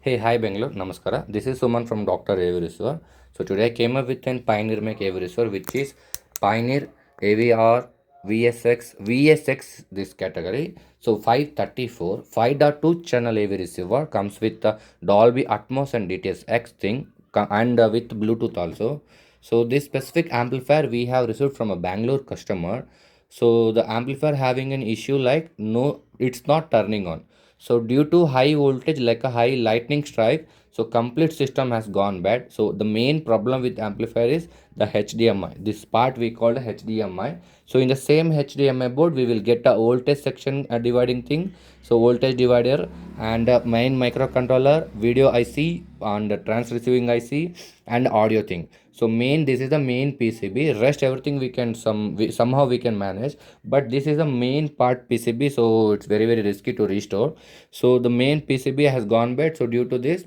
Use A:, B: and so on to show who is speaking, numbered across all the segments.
A: Hey, hi Bangalore, Namaskara. This is Suman from Dr.AV RECEIVER. So today I came up with an Pioneer Make AV RECEIVER, which is Pioneer AVR VSX this category. So 534 5.2 channel AV receiver comes with the Dolby Atmos and DTS-X thing and with Bluetooth also. So this specific amplifier we have received from a Bangalore customer. So the amplifier having an issue like no, it's not turning on. So due to high voltage like a high lightning strike, so complete system has gone bad. So the main problem with amplifier is the HDMI. This part we call the HDMI. So in the same HDMI board we will get a voltage section dividing thing. So voltage divider and main microcontroller, video IC and trans receiving IC and audio thing. So main, this is the main PCB. Rest everything we can somehow we can manage, but this is the main part PCB, so it's very risky to restore. So the main PCB has gone bad, so due to this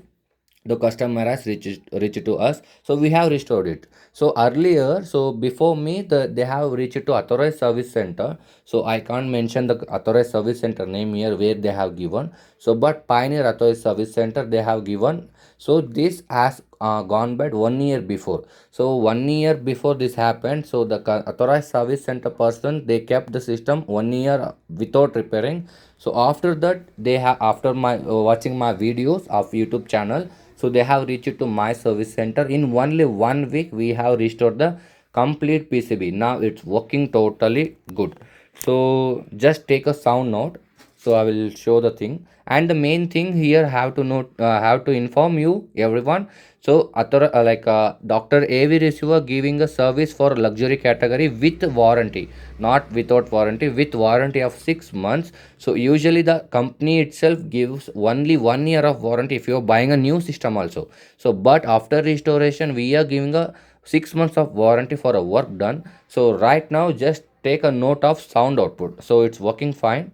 A: the customer has reached to us, so we have restored it. So earlier, so before me, they have reached to authorized service center. So I can't mention the authorized service center name here where they have given. So but Pioneer authorized service center they have given. So this has gone bad 1 year before. So 1 year before this happened, so the authorized service center person they kept the system 1 year without repairing. So after that, they have, after my watching my videos of YouTube channel, so they have reached to my service center. In only 1 week we have restored the complete PCB. Now it's working totally good. So just take a sound note, so I will show the thing. And the main thing here have to note, have to inform you everyone. So Dr. AV receiver giving a service for luxury category with warranty, not without warranty, with warranty of 6 months. So usually the company itself gives only 1 year of warranty if you are buying a new system also. So but after restoration we are giving a 6 months of warranty for a work done. So right now just take a note of sound output, so it's working fine.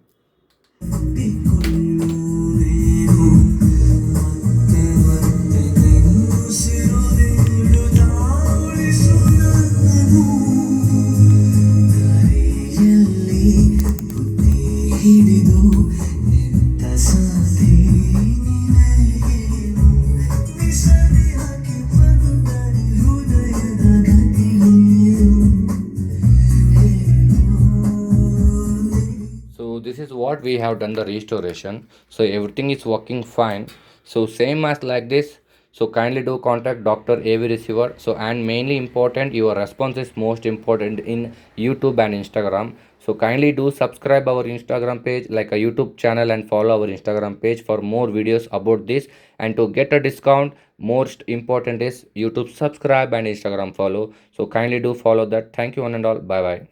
A: So this is what we have done the restoration. So everything is working fine. So same as like this. So kindly do contact Dr. AV receiver. So and mainly important, your response is most important in YouTube and Instagram. So kindly do subscribe our Instagram page like a YouTube channel and follow our Instagram page for more videos about this. And to get a discount, most important is YouTube subscribe and Instagram follow. So kindly do follow that. Thank you one and all. Bye bye.